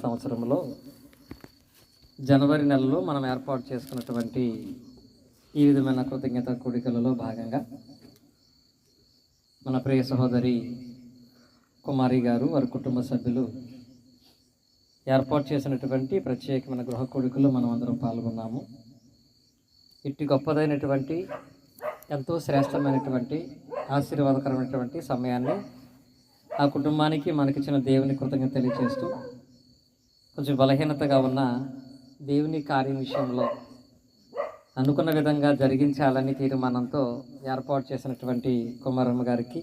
సంవత్సరంలో జనవరి నెలలో మనం ఏర్పాటు చేసుకున్నటువంటి ఈ విధమైన కృతజ్ఞత కూడికలలో భాగంగా మన ప్రియ సహోదరి కుమారి గారు వారి కుటుంబ సభ్యులు ఏర్పాటు చేసినటువంటి ప్రత్యేకమైన గృహ కూడికలు మనం అందరం పాల్గొన్నాము. ఇట్టి గొప్పదైనటువంటి ఎంతో శ్రేష్టమైనటువంటి ఆశీర్వాదకరమైనటువంటి సమయాన్ని ఆ కుటుంబానికి మనకిచ్చిన దేవుని కృతజ్ఞత తెలియజేస్తూ, కొంచెం బలహీనతగా ఉన్న దేవుని కార్యం విషయంలో అనుకున్న విధంగా జరిగించాలని తీర్మానంతో ఏర్పాటు చేసినటువంటి కుమారమ్మ గారికి,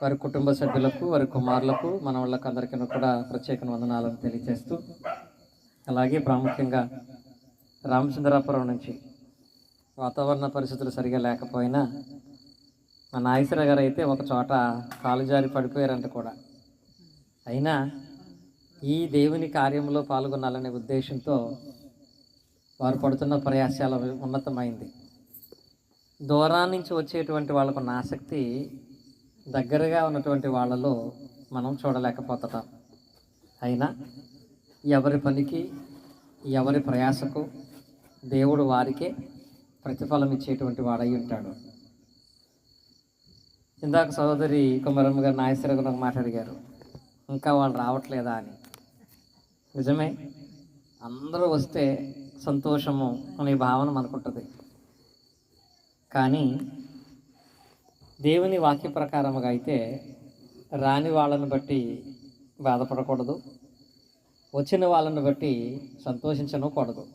వారి కుటుంబ సభ్యులకు, వారి కుమారులకు, మన వాళ్ళకు అందరికీ కూడా ప్రత్యేక వందనాలను తెలియజేస్తూ, అలాగే ప్రాముఖ్యంగా రామచంద్రాపురం నుంచి వాతావరణ పరిస్థితులు సరిగా లేకపోయినా మా నాగేశ్వర గారు అయితే ఒక చోట కాలు జారి పడిపోయారంట కూడా. అయినా ఈ దేవుని కార్యంలో పాల్గొనాలనే ఉద్దేశంతో వారు పడుతున్న ప్రయాసాల ఉన్నతమైంది. దూరం నుంచి వచ్చేటువంటి వాళ్ళకున్న ఆసక్తి దగ్గరగా ఉన్నటువంటి వాళ్ళలో మనం చూడలేకపోతాం. అయినా ఎవరి పనికి, ఎవరి ప్రయాసకు దేవుడు వారికే ప్రతిఫలం ఇచ్చేటువంటి వాడై ఉంటాడు. ఇందాక సహోదరి కుమారమ్మ గారు నాగేశ్వర గారు మాట అడిగారు, ఇంకా వాళ్ళు రావట్లేదా అని. నిజమే, అందరూ వస్తే సంతోషము అనే భావన మనకుంటుంది. కానీ దేవుని వాక్య ప్రకారముగా అయితే రాని వాళ్ళని బట్టి బాధపడకూడదు, వచ్చిన వాళ్ళని బట్టి సంతోషించనకూడదు.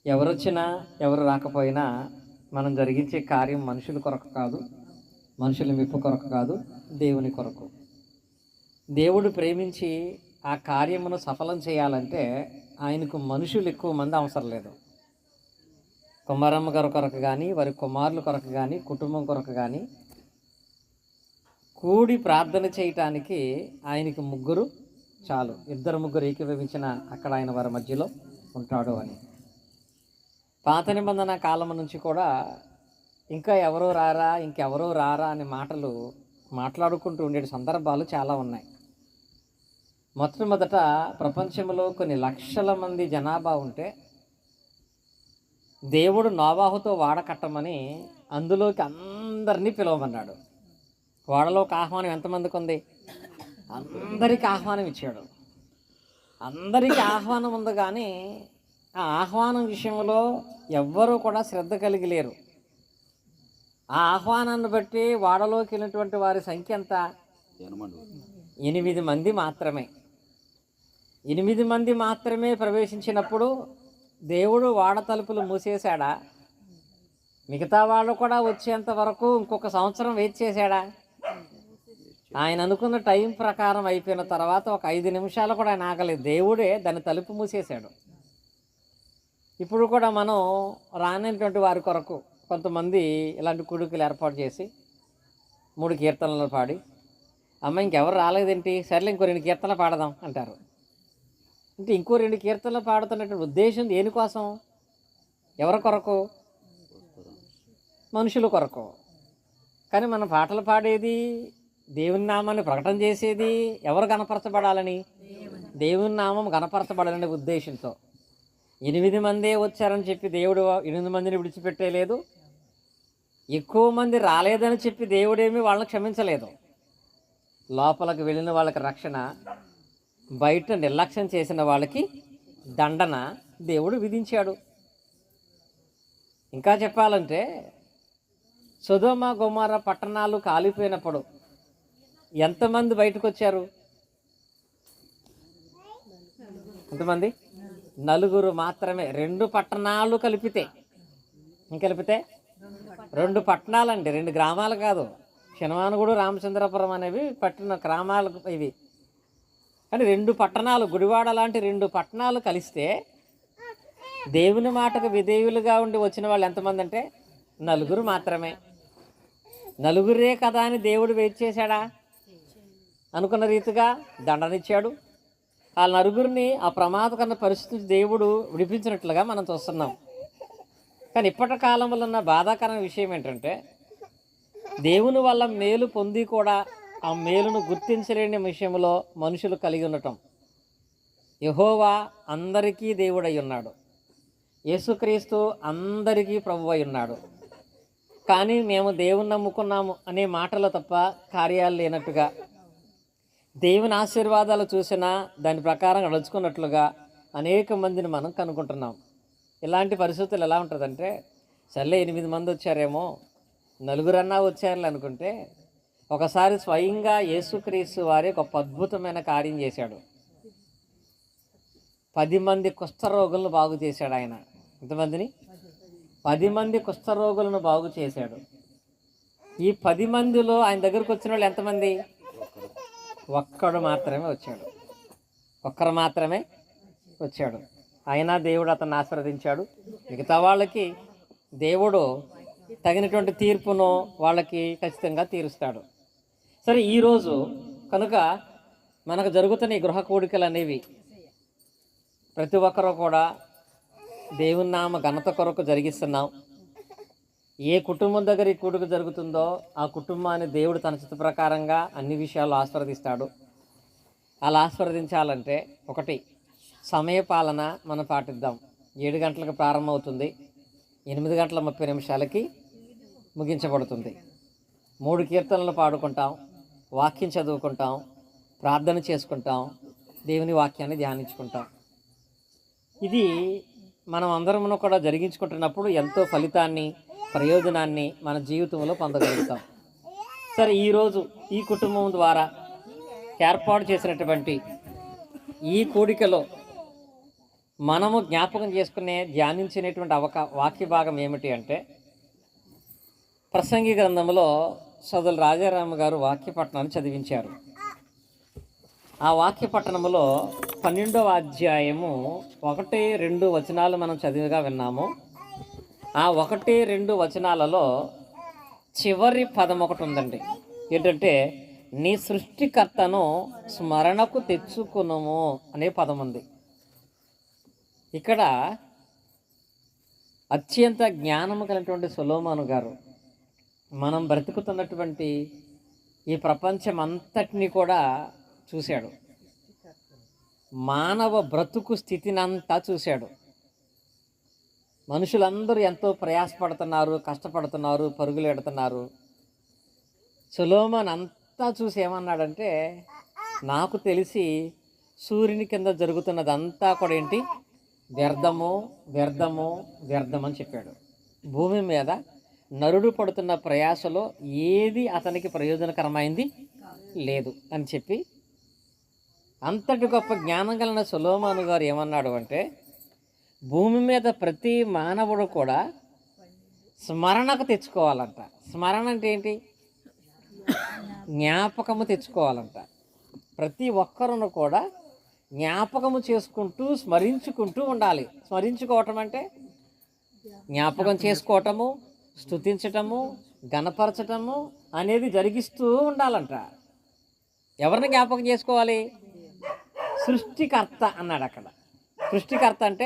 ఎవరొచ్చినా ఎవరు రాకపోయినా మనం జరిగించే కార్యం మనుషుల కొరకు కాదు, మనుషుల మెప్పు కొరకు కాదు, దేవుని కొరకు. దేవుడు ప్రేమించి ఆ కార్యమును సఫలం చేయాలంటే ఆయనకు మనుషులు ఎక్కువ మంది అవసరం లేదు. కుమారమ్మ గారి కొరకు కానీ, వారి కుమారుల కొరకు కానీ, కుటుంబం కొరకు కానీ కూడి ప్రార్థన చేయటానికి ఆయనకి ముగ్గురు చాలు. ఇద్దరు ముగ్గురు ఏకీభవించిన అక్కడ ఆయన వారి మధ్యలో ఉంటాడు అని. పాత నిబంధన కాలం నుంచి కూడా ఇంకా ఎవరో రారా, ఇంకెవరో రారా అనే మాటలు మాట్లాడుకుంటూ ఉండే సందర్భాలు చాలా ఉన్నాయి. మొట్టమొదట ప్రపంచంలో కొన్ని లక్షల మంది జనాభా ఉంటే దేవుడు నోవాహుతో వాడ కట్టమని అందులోకి అందరినీ పిలవమన్నాడు. వాడలోకి ఆహ్వానం ఎంతమందికి ఉంది? అందరికీ ఆహ్వానం ఇచ్చాడు. అందరికీ ఆహ్వానం ఉంది, కానీ ఆ ఆహ్వానం విషయంలో ఎవ్వరూ కూడా శ్రద్ధ కలిగి లేరు. ఆ ఆహ్వానాన్ని బట్టి వాడలోకి వెళ్ళినటువంటి వారి సంఖ్య ఎంత? 8 మంది మాత్రమే. 8 మంది మాత్రమే ప్రవేశించినప్పుడు దేవుడు వాడ తలుపులు మూసేశాడా? మిగతా వాళ్ళు కూడా వచ్చేంత వరకు ఇంకొక సంవత్సరం వెయిట్ చేశాడా? ఆయన అనుకున్న టైం ప్రకారం అయిపోయిన తర్వాత ఒక 5 నిమిషాలు కూడా ఆయన ఆగలేదు. దేవుడే దాన్ని తలుపు మూసేశాడు. ఇప్పుడు కూడా మనం రానటువంటి వారి కొరకు కొంతమంది ఇలాంటి కూడికలు ఏర్పాటు చేసి 3 కీర్తనలు పాడి, అమ్మ ఇంకెవరు రాలేదేంటి, సర్లే ఇంకో 2 కీర్తనలు పాడదాం అంటారు. అంటే ఇంకో 2 కీర్తనలు పాడుతున్నటువంటి ఉద్దేశం దేనికోసం? ఎవరి కొరకు? మనుషుల కొరకు. కానీ మనం పాటలు పాడేది, దేవుని నామాన్ని ప్రకటన చేసేది ఎవరు గణపరచబడాలని? దేవుని నామం గణపరచబడాలనే ఉద్దేశంతో. 8 మందే వచ్చారని చెప్పి దేవుడు 8 మందిని విడిచిపెట్టేలేదు. ఎక్కువ మంది రాలేదని చెప్పి దేవుడేమీ వాళ్ళని క్షమించలేదు. లోపలికి వెళ్ళిన వాళ్ళకి రక్షణ, బయట నిర్లక్ష్యం చేసిన వాళ్ళకి దండన దేవుడు విధించాడు. ఇంకా చెప్పాలంటే సొదొమ గొమొర్రా పట్టణాలు కాలిపోయినప్పుడు ఎంతమంది బయటకు వచ్చారు? ఎంతమంది? 4 మాత్రమే. 2 పట్టణాలు కలిపితే, ఇంకలిపితే 2 పట్టణాలండి, 2 గ్రామాలు కాదు. శనవానగూడు, రామచంద్రపురం అనేవి పట్టణ గ్రామాలు ఇవి. కానీ 2 పట్టణాలు, గుడివాడ లాంటి 2 పట్టణాలు కలిస్తే దేవుని మాటకు విధేయులుగా ఉండి వచ్చిన వాళ్ళు ఎంతమంది అంటే 4 మాత్రమే. 4 కదా అని దేవుడు వెయిట్ చేశాడా? అనుకున్న రీతిగా దండనిచ్చాడు. ఆ 4 ఆ ప్రమాదకర పరిస్థితి దేవుడు విడిపించినట్లుగా మనం చూస్తున్నాం. కానీ ఇప్పటి కాలంలో ఉన్న బాధాకరమైన విషయం ఏంటంటే దేవుని వల్ల మేలు పొంది కూడా ఆ మేలును గుర్తించలేని విషయంలో మనుషులు కలిగి ఉండటం. యెహోవా అందరికీ దేవుడై ఉన్నాడు. యేసుక్రీస్తు అందరికీ ప్రభువై ఉన్నాడు. కానీ మేము దేవుని నమ్ముకున్నాము అనే మాటలు తప్ప కార్యాలు లేనట్టుగా, దేవుని ఆశీర్వాదాలు చూసినా దాని ప్రకారం నడుచుకున్నట్లుగా అనేక మందిని మనం కనుక్కుంటున్నాం. ఇలాంటి పరిస్థితులు ఎలా ఉంటుందంటే, సర్లే 8 మంది వచ్చారేమో, నలుగురన్నా వచ్చారులే అనుకుంటే, ఒకసారి స్వయంగా యేసుక్రీస్తు వారి ఒక అద్భుతమైన కార్యం చేశాడు. 10 మంది కుష్ఠరోగులను బాగు చేశాడు ఆయన. ఎంతమందిని? 10 మంది కుష్ఠరోగులను బాగు చేశాడు. ఈ 10 మందిలో ఆయన దగ్గరకు వచ్చిన వాళ్ళు ఎంతమంది? ఒక్కడు మాత్రమే వచ్చాడు. ఒక్కరు మాత్రమే వచ్చాడు. అయినా దేవుడు అతన్ని ఆశీర్వదించాడు. మిగతా వాళ్ళకి దేవుడు తగినటువంటి తీర్పును వాళ్ళకి ఖచ్చితంగా తీరుస్తాడు. సరే, ఈరోజు కనుక మనకు జరుగుతున్న ఈ గృహ కూడికలు అనేవి ప్రతి ఒక్కరూ కూడా దేవుని నామ ఘనత కొరకు జరిగిస్తున్నాం. ఏ కుటుంబం దగ్గర ఈ కూడిక జరుగుతుందో ఆ కుటుంబాన్ని దేవుడు తన చిత్త ప్రకారంగా అన్ని విషయాలు ఆశీర్వదిస్తాడు. అలా ఆశీర్వదించాలంటే ఒకటి, సమయపాలన మనం పాటిద్దాం. 7 గంటలకు ప్రారంభమవుతుంది, 8:30 ముగించబడుతుంది. 3 కీర్తనలు పాడుకుంటాం, వాక్యం చదువుకుంటాం, ప్రార్థన చేసుకుంటాం, దేవుని వాక్యాన్ని ధ్యానించుకుంటాం. ఇది మనం అందరము కూడా జరిగించుకుంటున్నప్పుడు ఎంతో ఫలితాన్ని, ప్రయోజనాన్ని మన జీవితంలో పొందగలుగుతాం. సరే, ఈరోజు ఈ కుటుంబం ద్వారా ఏర్పాటు చేసినటువంటి ఈ కూడికలో మనము జ్ఞాపకం చేసుకునే ధ్యానించినటువంటి వాక్య భాగం ఏమిటి అంటే, ప్రసంగి గ్రంథంలో సోదరులు రాజారామ గారు వాక్యపట్టణాన్ని చదివించారు. ఆ వాక్యపట్టణంలో 12వ అధ్యాయము 1-2 వచనాలు మనం చదివిగా విన్నాము. ఆ 1-2 వచనాలలో చివరి పదం ఒకటి ఉందండి. ఏంటంటే, నీ సృష్టికర్తను స్మరణకు తెచ్చుకునుము అనే పదం ఉంది. ఇక్కడ అత్యంత జ్ఞానము కలిగినటువంటి సొలొమోను గారు మనం బ్రతుకుతున్నటువంటి ఈ ప్రపంచం అంతటిని కూడా చూశాడు. మానవ బ్రతుకు స్థితినంతా చూశాడు. మనుషులందరూ ఎంతో ప్రయాసపడుతున్నారు, కష్టపడుతున్నారు, పరుగులు ఎడుతున్నారు. సొలొమోను అంతా చూసి ఏమన్నాడంటే, నాకు తెలిసి సూర్యుని కింద జరుగుతున్నదంతా కూడా ఏంటి, వ్యర్థము వ్యర్థము వ్యర్థం అని చెప్పాడు. భూమి మీద నరుడు పడుతున్న ప్రయాసలో ఏది అతనికి ప్రయోజనకరమైంది లేదు అని చెప్పి, అంతటి గొప్ప జ్ఞానం కలిగిన సొలొమోను గారు ఏమన్నాడు అంటే, భూమి మీద ప్రతి మానవుడు కూడా స్మరణకు తెచ్చుకోవాలంట. స్మరణ అంటే ఏంటి? జ్ఞాపకము తెచ్చుకోవాలంట. ప్రతి ఒక్కరును కూడా జ్ఞాపకము చేసుకుంటూ స్మరించుకుంటూ ఉండాలి. స్మరించుకోవటం అంటే జ్ఞాపకం చేసుకోవటము, స్తుతించటము, గణపరచటము అనేది జరిగిస్తూ ఉండాలంట. ఎవరిని జ్ఞాపకం చేసుకోవాలి? సృష్టికర్త అన్నాడు అక్కడ. సృష్టికర్త అంటే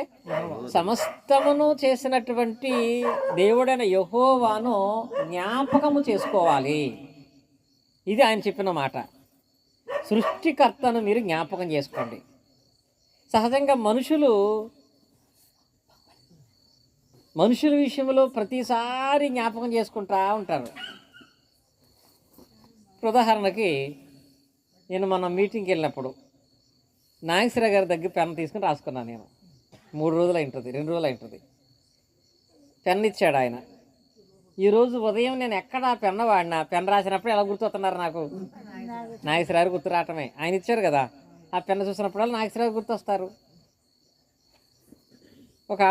సమస్తమును చేసినటువంటి దేవుడైన యెహోవాను జ్ఞాపకము చేసుకోవాలి. ఇది ఆయన చెప్పిన మాట. సృష్టికర్తను మీరు జ్ఞాపకం చేసుకోండి. సహజంగా మనుషుల విషయంలో ప్రతిసారి జ్ఞాపకం చేసుకుంటూ ఉంటారు. ఉదాహరణకి, నేను మన మీటింగ్కి వెళ్ళినప్పుడు నాగేశ్వర గారి దగ్గర పెన్ తీసుకుని రాసుకున్నాను. నేను 3 రోజులు అయింటుంది, 2 రోజులు అయింటుంది. పెన్ ఇచ్చాడు ఆయన. ఈరోజు ఉదయం నేను ఎక్కడ పెన్ వాడినా, పెన్ రాసినప్పుడు ఎలా గుర్తొస్తున్నారు నాకు? నాగేశ్వర గారు గుర్తు రావటమే. ఆయన ఇచ్చారు కదా, ఆ పెన్ చూసినప్పుడు నాగేశ్వర గారు గుర్తొస్తారు. ఒక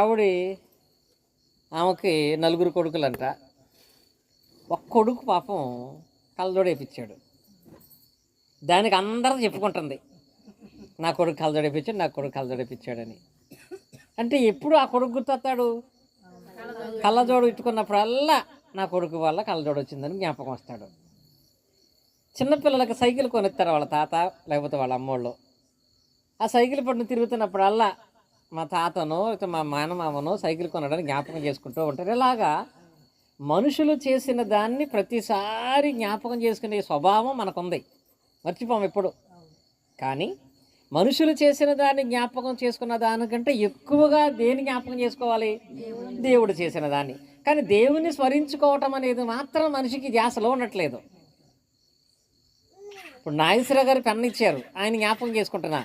ఆమెకి 4 కొడుకులంట. ఒక కొడుకు పాపం కళ్ళజోడేపించాడు. దానికి అందరూ చెప్పుకుంటుంది, నా కొడుకు కళ్ళజోడేపించాడు, నా కొడుకు కళ్ళజోడేపించాడని. అంటే ఎప్పుడు ఆ కొడుకు గుర్తొస్తాడు? కళ్ళజోడు ఇట్టుకున్నప్పుడల్లా నా కొడుకు వల్ల కళ్ళజోడు వచ్చిందని జ్ఞాపకం వస్తాడు. చిన్నపిల్లలకి సైకిల్ కొనిస్తారు వాళ్ళ తాత లేకపోతే వాళ్ళ అమ్మోళ్ళు. ఆ సైకిల్ పట్టును తిరుగుతున్నప్పుడల్లా మా తాతనో లేకపోతే మా మేనమామనో సైకిల్ కొనడానికి జ్ఞాపకం చేసుకుంటూ ఉంటారు. ఇలాగా మనుషులు చేసిన దాన్ని ప్రతిసారి జ్ఞాపకం చేసుకునే స్వభావం మనకుంది, మర్చిపోము ఎప్పుడు. కానీ మనుషులు చేసిన దాన్ని జ్ఞాపకం చేసుకున్న దానికంటే ఎక్కువగా దేని జ్ఞాపకం చేసుకోవాలి? దేవుడు చేసిన దాన్ని. కానీ దేవుని స్మరించుకోవటం అనేది మాత్రం మనిషికి ధ్యాసలో ఉండట్లేదు. ఇప్పుడు నాగేశ్వరరావు గారు పెన్ను ఇచ్చారు, ఆయన జ్ఞాపకం చేసుకుంటున్నా.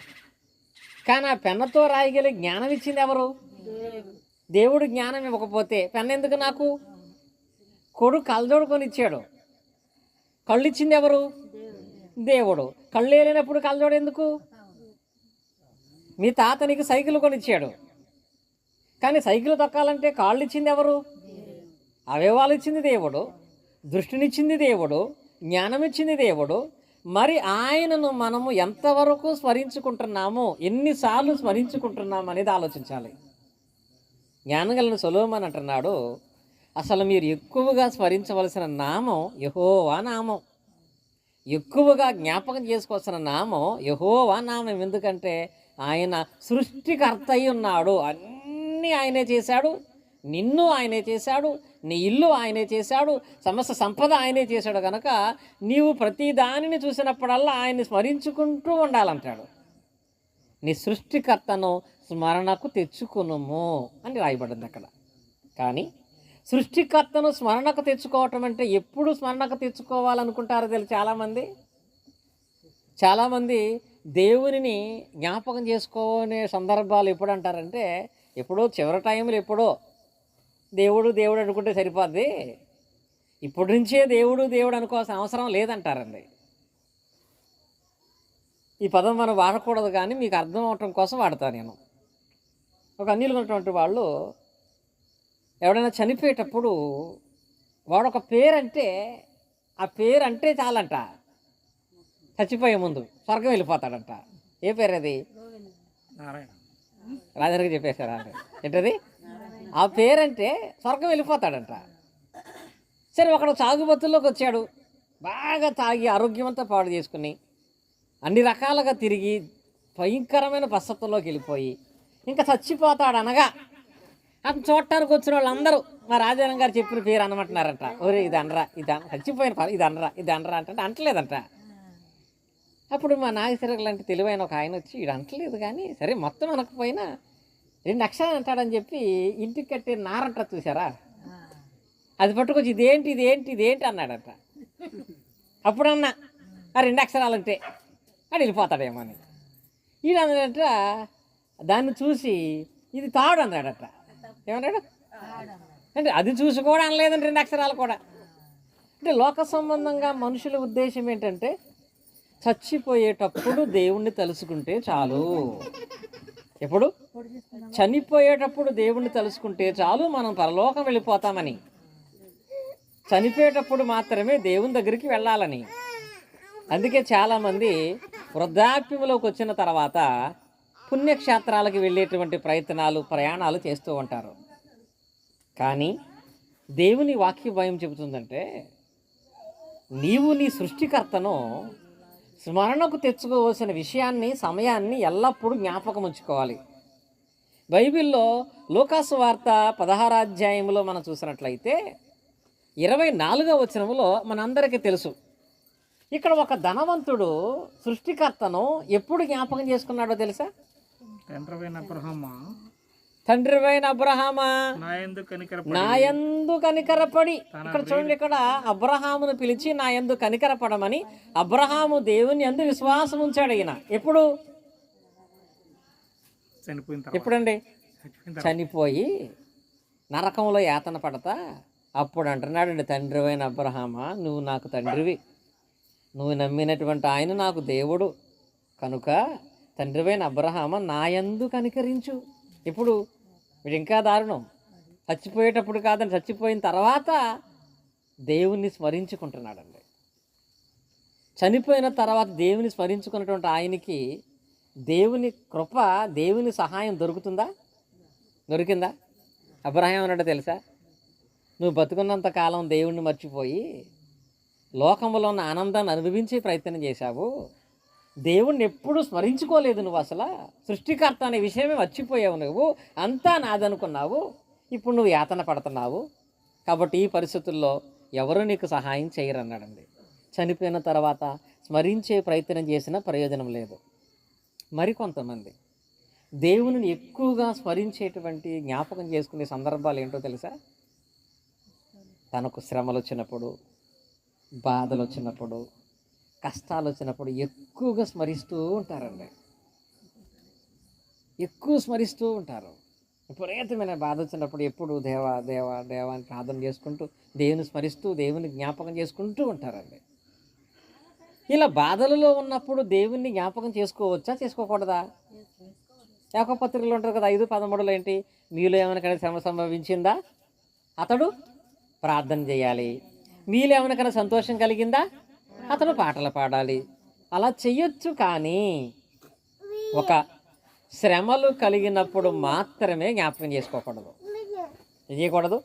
కానీ ఆ పెన్నతో రాయగలిగే జ్ఞానం ఇచ్చింది ఎవరు? దేవుడు జ్ఞానం ఇవ్వకపోతే పెన్ను ఎందుకు నాకు? కొడుకు కళ్ళజోడు కొని ఇచ్చాడు, కళ్ళు ఇచ్చింది ఎవరు? దేవుడు. కళ్ళు లేనప్పుడు కళ్ళజోడు ఎందుకు? మీ తాత నీకు సైకిల్ కొనిచ్చాడు, కానీ సైకిల్ తొక్కాలంటే కాళ్ళు ఇచ్చింది ఎవరు? అవయవాలు ఇచ్చింది దేవుడు, దృష్టినిచ్చింది దేవుడు, జ్ఞానం ఇచ్చింది దేవుడు. మరి ఆయనను మనము ఎంతవరకు స్మరించుకుంటున్నాము, ఎన్నిసార్లు స్మరించుకుంటున్నాము అనేది ఆలోచించాలి. జ్ఞానగలిగిన సొలొమోను అంటున్నాడు, అసలు మీరు ఎక్కువగా స్మరించవలసిన నామం యెహోవా నామం, ఎక్కువగా జ్ఞాపకం చేసుకోవాల్సిన నామం యెహోవా నామం. ఎందుకంటే ఆయన సృష్టికర్త అయి ఉన్నాడు, అన్నీ ఆయనే చేశాడు. నిన్ను ఆయనే చేశాడు, నీ ఇల్లు ఆయనే చేశాడు, సమస్త సంపద ఆయనే చేశాడు. కనుక నీవు ప్రతి దానిని చూసినప్పుడల్లా ఆయన్ని స్మరించుకుంటూ ఉండాలంటాడు. నీ సృష్టికర్తను స్మరణకు తెచ్చుకునుము అని రాయబడింది అక్కడ. కానీ సృష్టికర్తను స్మరణకు తెచ్చుకోవటం అంటే ఎప్పుడు స్మరణకు తెచ్చుకోవాలనుకుంటారో తెలుసు చాలామంది దేవునిని జ్ఞాపకం చేసుకునే సందర్భాలు ఎప్పుడు అంటారంటే, ఎప్పుడో చివరి టైంలో ఎప్పుడో దేవుడు దేవుడు అనుకుంటే సరిపోద్ది, ఇప్పటి నుంచే దేవుడు దేవుడు అనుకోవాల్సిన అవసరం లేదంటారండి. ఈ పదం మనం వాడకూడదు, కానీ మీకు అర్థం అవటం కోసం వాడతాను నేను. ఒక అన్యులు ఉన్నటువంటి వాళ్ళు ఎవడైనా చనిపోయేటప్పుడు వాడొక పేరంటే ఆ పేరు అంటే చాలంట, చచ్చిపోయే ముందు స్వర్గం వెళ్ళిపోతాడంట. ఏ పేరు అది? రాజానికి చెప్పేశారా? ఏంటది? ఆ పేరంటే స్వర్గం వెళ్ళిపోతాడంట. సరే, ఒకడు తాగుబోతుల్లోకి వచ్చాడు, బాగా తాగి ఆరోగ్యమంతా పాడు చేసుకుని అన్ని రకాలుగా తిరిగి భయంకరమైన పశ్చత్వంలోకి వెళ్ళిపోయి ఇంకా చచ్చిపోతాడనగా అతను చూడటానికి వచ్చిన వాళ్ళందరూ మా రాజారాం గారు చెప్పిన పేరు అనమంటున్నారంట. ఒరే ఇది అనరా, ఇది చచ్చిపోయిన ఇది అనరా అంటే అంటలేదంట. అప్పుడు మా నాగేశ్వరరావు లాంటి తెలివైన ఒక ఆయన వచ్చి ఇది అంటలేదు, కానీ సరే మొత్తం అనకపోయినా 2 అక్షరాలు అంటాడని చెప్పి ఇంటికి కట్టే నారంట, చూసారా? అది పట్టుకొచ్చి ఇదేంటి అన్నాడంట. అప్పుడన్నా ఆ 2 అక్షరాలంటే అది వెళ్ళిపోతాడేమో అని. ఈయనంట దాన్ని చూసి ఇది తాడు అన్నాడట. ఏమన్నాడు అంటే అది చూసి కూడా అనలేదండి 2 అక్షరాలు కూడా. అంటే లోక సంబంధంగా మనుషుల ఉద్దేశం ఏంటంటే చచ్చిపోయేటప్పుడు దేవుణ్ణి తలుసుకుంటే చాలు. ఎప్పుడు? చనిపోయేటప్పుడు దేవుణ్ణి తలుసుకుంటే చాలు, మనం పరలోకం వెళ్ళిపోతామని. చనిపోయేటప్పుడు మాత్రమే దేవుని దగ్గరికి వెళ్ళాలని. అందుకే చాలామంది వృద్ధాప్యంలోకి వచ్చిన తర్వాత పుణ్యక్షేత్రాలకు వెళ్ళేటువంటి ప్రయాణాలు చేస్తూ ఉంటారు. కానీ దేవుని వాక్య భయం చెబుతుందంటే, నీవు నీ సృష్టికర్తను స్మరణకు తెచ్చుకోవాల్సిన విషయాన్ని, సమయాన్ని ఎల్లప్పుడూ జ్ఞాపకం ఉంచుకోవాలి. బైబిల్లో లూకాసు వార్త 16వ అధ్యాయంలో మనం చూసినట్లయితే 24వ వచనంలో మనందరికీ తెలుసు, ఇక్కడ ఒక ధనవంతుడు సృష్టికర్తను ఎప్పుడు జ్ఞాపకం చేసుకున్నాడో తెలుసా? తండ్రివైన అబ్రహామా, నా యందు కనికరపడి. ఇక్కడ చూడండి, ఇక్కడ అబ్రహామును పిలిచి నా యందు కనికరపడమని అబ్రహాము దేవుని యందు విశ్వాసం ఉంచాడు. ఈయన ఎప్పుడండి? చనిపోయి నరకంలో యాతన పడతా అప్పుడు అంటున్నాడండి, తండ్రివైన అబ్రహామా, నువ్వు నాకు తండ్రివి, నువ్వు నమ్మినటువంటి ఆయన నాకు దేవుడు, కనుక తండ్రివైన అబ్రహామా నా యందు కనికరించు. ఇప్పుడు వీడు ఇంకా దారుణం, చచ్చిపోయేటప్పుడు కాదని చచ్చిపోయిన తర్వాత దేవుణ్ణి స్మరించుకుంటున్నాడండి. చనిపోయిన తర్వాత దేవుని స్మరించుకున్నటువంటి ఆయనకి దేవుని కృప, దేవుని సహాయం దొరికిందా? అబ్రహాం అన్నాడు తెలుసా, నువ్వు బతుకున్నంత కాలం దేవుణ్ణి మర్చిపోయి లోకంలో ఉన్న ఆనందాన్ని అనుభవించే ప్రయత్నం చేశావు, దేవుణ్ణి ఎప్పుడు స్మరించుకోలేదు నువ్వు, అసలు సృష్టికర్త అనే విషయమే మర్చిపోయావు, నువ్వు అంతా నాదనుకున్నావు, ఇప్పుడు నువ్వు యాతన పడుతున్నావు. కాబట్టి ఈ పరిస్థితుల్లో ఎవరు నీకు సహాయం చేయరన్నాడండి. చనిపోయిన తర్వాత స్మరించే ప్రయత్నం చేసిన ప్రయోజనం లేదు. మరికొంతమంది దేవునిని ఎక్కువగా స్మరించేటువంటి జ్ఞాపకం చేసుకునే సందర్భాలు ఏంటో తెలుసా? తనకు శ్రమలు వచ్చినప్పుడు, బాధలు వచ్చినప్పుడు, కష్టాలు వచ్చినప్పుడు ఎక్కువగా స్మరిస్తూ ఉంటారండి. ఎక్కువ స్మరిస్తూ ఉంటారు. విపరీతమైన బాధ వచ్చినప్పుడు ఎప్పుడు దేవా దేవా దేవా అని ప్రార్థన చేసుకుంటూ, దేవుని స్మరిస్తూ, దేవుని జ్ఞాపకం చేసుకుంటూ ఉంటారండి. ఇలా బాధలలో ఉన్నప్పుడు దేవుణ్ణి జ్ఞాపకం చేసుకోవచ్చా, చేసుకోకూడదా? యాకోబు పత్రికలో ఉంటారు కదా, 5:13 ఏంటి? మీలో ఏమైనా శ్రమ సంభవించిందా అతడు ప్రార్థన చేయాలి, మీలో ఏమైనా సంతోషం కలిగిందా అతడు పాటలు పాడాలి. అలా చెయ్యొచ్చు, కానీ ఒక శ్రమలు కలిగినప్పుడు మాత్రమే జ్ఞాపకం చేసుకోకూడదు. చేయకూడదు.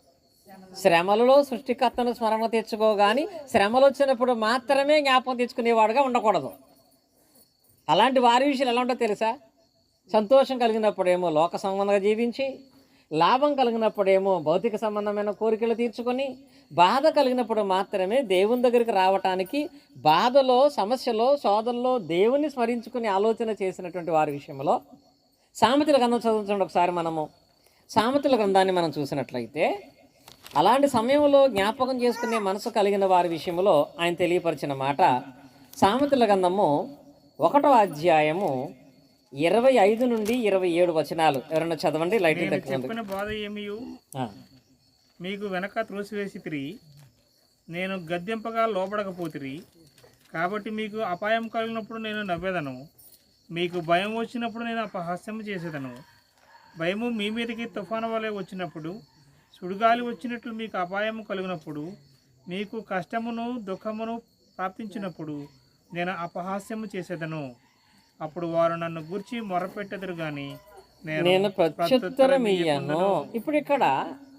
శ్రమలలో సృష్టికర్తను స్మరణ తెచ్చుకోగాని శ్రమలు వచ్చినప్పుడు మాత్రమే జ్ఞాపకం తెచ్చుకునేవాడుగా ఉండకూడదు. అలాంటి వారి విషయాలు ఎలా ఉంటుందో తెలుసా? సంతోషం కలిగినప్పుడేమో లోక సంబంధంగా జీవించి, లాభం కలిగినప్పుడేమో భౌతిక సంబంధమైన కోరికలు తీర్చుకొని, బాధ కలిగినప్పుడు మాత్రమే దేవుని దగ్గరికి రావటానికి, బాధలో, సమస్యలో, శోధనలో దేవుని స్మరించుకుని ఆలోచన చేసినటువంటి వారి విషయంలో సామెతల గ్రంథం చదువుతుండే ఒకసారి మనము సామెతల గ్రంథాన్ని మనం చూసినట్లయితే, అలాంటి సమయంలో జ్ఞాపకం చేసుకునే మనసు కలిగిన వారి విషయంలో ఆయన తెలియపరిచిన మాట, సామెతల గ్రంథము 1వ అధ్యాయము 25 నుండి 27 వచనాలు. ఎవరన్నా చదవండి. లైటింగ్ చెప్పిన బాధ ఏమియు మీకు వెనక త్రోసివేసితిరి, నేను గద్దెంపగా లోపడకపోతిరి. కాబట్టి మీకు అపాయం కలిగినప్పుడు నేను నవ్వేదను, మీకు భయం వచ్చినప్పుడు నేను అపహాస్యం చేసేదను. భయము మీ మీదకి తుఫాను వలె వచ్చినప్పుడు, సుడిగాలి వచ్చినట్లు మీకు అపాయము కలిగినప్పుడు, మీకు కష్టమును దుఃఖమును ప్రాప్తించినప్పుడు నేను అపహాస్యము చేసేదను. అప్పుడు వారు నన్ను గూర్చి మొరపెట్టెదరు గాని నేను ప్రత్యుత్తరం ఇయ్యను. ఇప్పుడు ఇక్కడ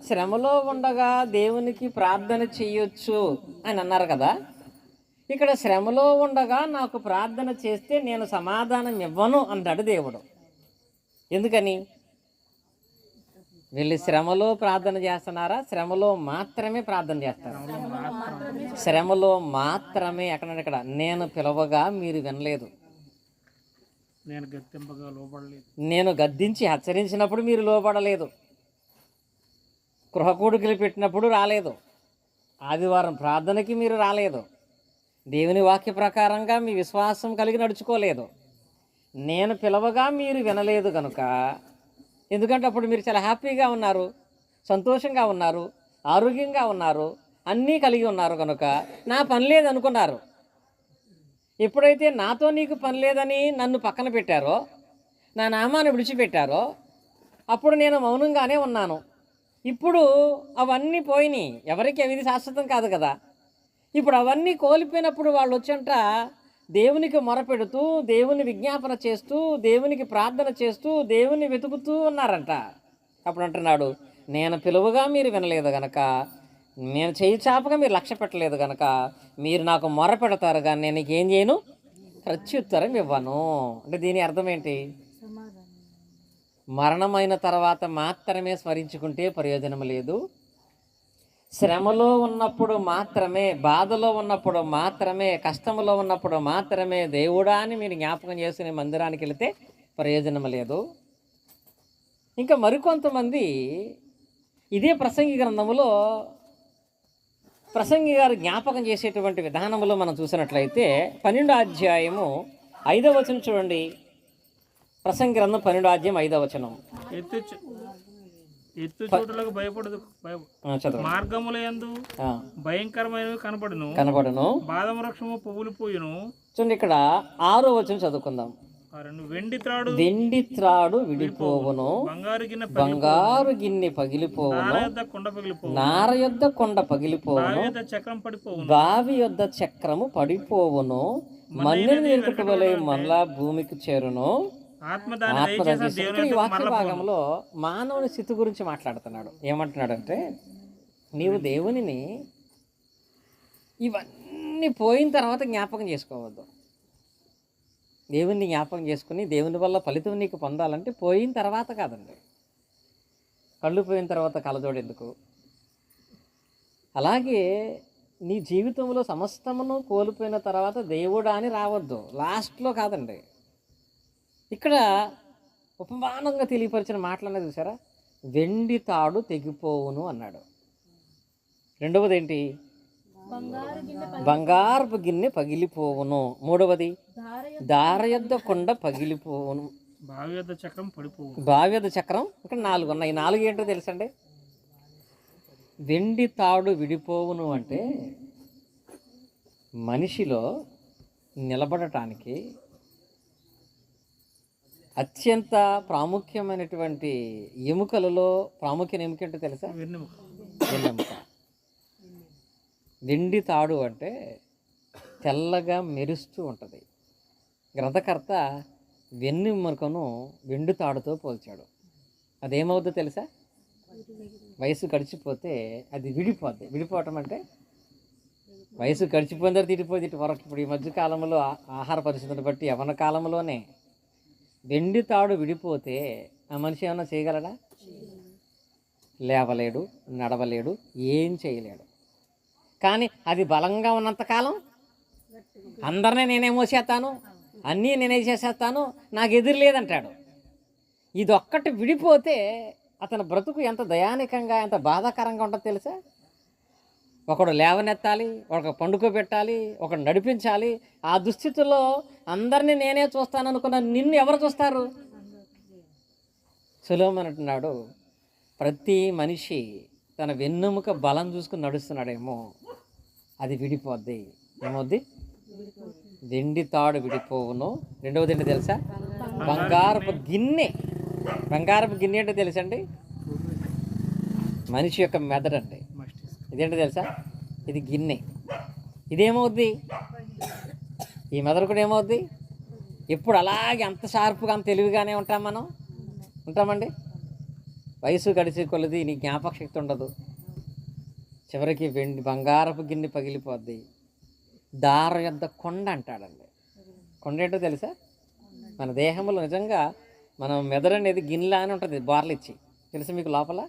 శ్రమలో ఉండగా దేవునికి ప్రార్థన చెయ్యొచ్చు అని అన్నారు కదా. ఇక్కడ శ్రమలో ఉండగా నాకు ప్రార్థన చేస్తే నేను సమాధానం ఇవ్వను అన్నాడు దేవుడు. ఎందుకని? వీళ్ళు శ్రమలో ప్రార్థన చేస్తున్నారా? శ్రమలో మాత్రమే ప్రార్థన చేస్తారు. శ్రమలో మాత్రమే. ఎక్కడెక్కడ నేను పిలవగా మీరు వినలేదు, నేను గద్దించి హెచ్చరించినప్పుడు మీరు లోబడలేదు, గృహకూడికలు పెట్టినప్పుడు రాలేదు, ఆదివారం ప్రార్థనకి మీరు రాలేదు, దేవుని వాక్య ప్రకారంగా మీ విశ్వాసం కలిగి నడుచుకోలేదు, నేను పిలవగా మీరు వినలేదు కనుక. ఎందుకంటే అప్పుడు మీరు చాలా హ్యాపీగా ఉన్నారు, సంతోషంగా ఉన్నారు, ఆరోగ్యంగా ఉన్నారు, అన్నీ కలిగి ఉన్నారు కనుక నా పని లేదనుకున్నారు. ఎప్పుడైతే నాతో నీకు పని లేదని నన్ను పక్కన పెట్టారో, నా నామాన్ని విడిచిపెట్టారో, అప్పుడు నేను మౌనంగానే ఉన్నాను. ఇప్పుడు అవన్నీ పోయినాయి. ఎవరికి అవి శాశ్వతం కాదు కదా. ఇప్పుడు అవన్నీ కోల్పోయినప్పుడు వాళ్ళు వచ్చంట దేవునికి మొరపెడుతూ, దేవుని విజ్ఞాపన చేస్తూ, దేవునికి ప్రార్థన చేస్తూ, దేవుని వెతుకుతూ ఉన్నారంట. అప్పుడు అంటున్నాడు, నేను పిలువగా మీరు వినలేదు గనక, నేను చేయి చాపగా మీరు లక్ష్య పెట్టలేదు కనుక మీరు నాకు మొర పెడతారు, కానీ నేను నీకేం చేయను, ప్రత్యుత్తరం ఇవ్వను. అంటే దీని అర్థం ఏంటి? మరణమైన తర్వాత మాత్రమే స్మరించుకుంటే ప్రయోజనం లేదు. శ్రమలో ఉన్నప్పుడు మాత్రమే, బాధలో ఉన్నప్పుడు మాత్రమే, కష్టంలో ఉన్నప్పుడు మాత్రమే దేవుడా అని మీరు జ్ఞాపకం చేసుకునే మందిరానికి వెళితే ప్రయోజనం లేదు. ఇంకా మరికొంతమంది ఇదే ప్రసంగి గ్రంథములో ప్రసంగి గారు జ్ఞాపకం చేసేటువంటి విధానంలో మనం చూసినట్లయితే 12వ అధ్యాయము 5వ వచనం చూడండి. ప్రసంగి గ్రంథం 12వ అధ్యాయం 5వ వచనం. ఎత్తు చోటులకు భయపడదు, మార్గముల యందు భయంకరమైనవి కనబడును, బాదం వృక్షము పువ్వులు పోయును. చూడండి, ఇక్కడ 6వ వచనం చదువుకుందాం. వెండి త్రాడు విడిపోవును, బంగారు గిన్నె పగిలిపోవును, నార యొద్ద కొండ పగిలిపోవును, బావి యొద్ద చక్రము పడిపోవును, మన్నుని నిరుకుటవలే మరలా భూమికి చేరును. ఈ వాక్య భాగంలో మానవుని స్థితి గురించి మాట్లాడుతున్నాడు. ఏమంటున్నాడంటే, నీవు దేవునిని ఇవన్నీ పోయిన తర్వాత జ్ఞాపకం చేసుకోవద్దు. దేవుణ్ణి జ్ఞాపకం చేసుకుని దేవుని వల్ల ఫలితం నీకు పొందాలంటే పోయిన తర్వాత కాదండి. కళ్ళు పోయిన తర్వాత కలజోడు ఎందుకు? అలాగే నీ జీవితంలో సమస్తమును కోల్పోయిన తర్వాత దేవుడా అని రావద్దు. లాస్ట్లో కాదండి, ఇక్కడ ఉపమానంగా తెలియపరిచిన మాటలనే చూసారా, వెండి తాడు తెగిపోవును అన్నాడు. రెండవది ఏంటి? బంగారపు గిన్నె పగిలిపోవును. మూడవది దార యొద్ద కొండ పగిలిపోవును. బావి యొద్ద చక్రం పడిపోవు. బావి యొద్ద చక్రం. ఇక్కడ 4 ఉన్నాయి. ఈ 4 ఏంటో తెలుసండి? వెండి తాడు విడిపోవును అంటే మనిషిలో నిలబడటానికి అత్యంత ప్రాముఖ్యమైనటువంటి ఎముకలలో ప్రాముఖ్యం ఎముక ఏంటో తెలుసా? వెన్నెముక. వెన్నెముక. వెండి తాడు అంటే తెల్లగా మెరుస్తూ ఉంటుంది. గ్రంథకర్త వెన్నెముకను వెండి తాడుతో పోల్చాడు. అదేమవుద్దో తెలుసా? వయసు గడిచిపోతే అది విడిపోద్ది. విడిపోవటం అంటే వయసు గడిచిపోయిన తర్వాత తిడిపోయి ఇటు వరకు. ఇప్పుడు ఈ మధ్య కాలంలో ఆహార పరిస్థితులను బట్టి యవ్వన కాలంలోనే వెండి తాడు విడిపోతే ఆ మనిషి ఏమన్నా చేయగలడా? లేవలేడు, నడవలేడు, ఏం చేయలేడు. కానీ అది బలంగా ఉన్నంతకాలం అందరినీ నేనే మోసేస్తాను, అన్నీ నేనే చేసేస్తాను, నాకు ఎదురు లేదంటాడు. ఇదొక్కటి విడిపోతే అతని బ్రతుకు ఎంత దయానికంగా, ఎంత బాధాకరంగా ఉంటుందో తెలుసా? ఒకడు లేవనెత్తాలి, ఒక పండుకోబెట్టాలి, ఒకడు నడిపించాలి. ఆ దుస్థితిలో అందరినీ నేనే చూస్తాను అనుకున్న నిన్ను ఎవరు చూస్తారు? సొలొమోను అంటున్నాడు, ప్రతి మనిషి తన వెన్నెముక బలం చూసుకుని నడుస్తున్నాడేమో, అది విడిపోద్ది. ఏమవుద్ది? వెండి తాడు విడిపోవును. రెండవది ఏంటో తెలుసా? బంగారపు గిన్నె. బంగారపు గిన్నె ఏంటో తెలుసండి? మనిషి యొక్క మెదడండి. ఇదేంటో తెలుసా? ఇది గిన్నె. ఇదేమవుద్ది? ఈ మెదడు కూడా ఏమవుద్ది? ఎప్పుడు అలాగే అంత షార్ప్గా అంత తెలివిగానే ఉంటాం మనం? ఉంటామండి? వయసు గడిచే కొలది నీ జ్ఞాపక శక్తి ఉండదు. చివరికి బంగారపు గిన్నె పగిలిపోద్ది. దార యొద్ద కొండ అంటాడండి. కొండ ఏంటో తెలుసా? మన దేహంలో నిజంగా మనం మెదడు అనేది గిన్నెలా అని ఉంటుంది, బార్లిచ్చి. తెలుసా మీకు? లోపల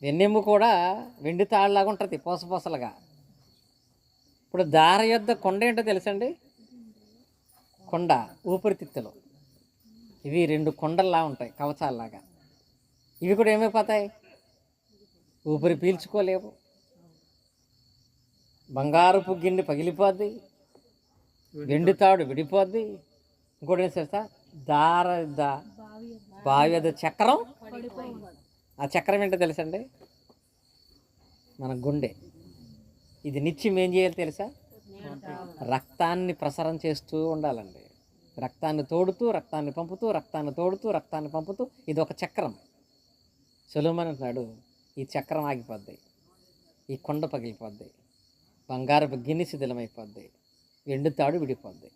వెన్నెమ్ము కూడా వెండి తాళ్ళలాగా ఉంటుంది, పూసపూసలుగా. ఇప్పుడు దార యొద్ద కొండ ఏంటో తెలుసండి? కొండ ఊపిరితిత్తులు. ఇవి 2 కొండల్లా ఉంటాయి, కవచాలలాగా. ఇవి కూడా ఏమైపోతాయి? ఊపిరి పీల్చుకోలేవు. బంగారపు గిన్నె పగిలిపోద్ది, వెండి తాడు విడిపోద్ది. ఇంకోటి ఏం తెలుసా? బావి యొద్ద చక్రం. ఆ చక్రం ఏంటో తెలుసండి? మన గుండె. ఇది నిత్యం ఏం చేయాలి తెలుసా? రక్తాన్ని ప్రసరం చేస్తూ ఉండాలండి. రక్తాన్ని తోడుతూ, రక్తాన్ని పంపుతూ, రక్తాన్ని తోడుతూ, రక్తాన్ని పంపుతూ. ఇది ఒక చక్రం. సొలొమోను అంటున్నాడు, ఈ చక్రం ఆగిపోద్ది, ఈ కొండ పగిలిపోద్ది, బంగారపు గిన్నె శిథిలమైపోద్ది, వెండి తాడు విడిపోద్ది.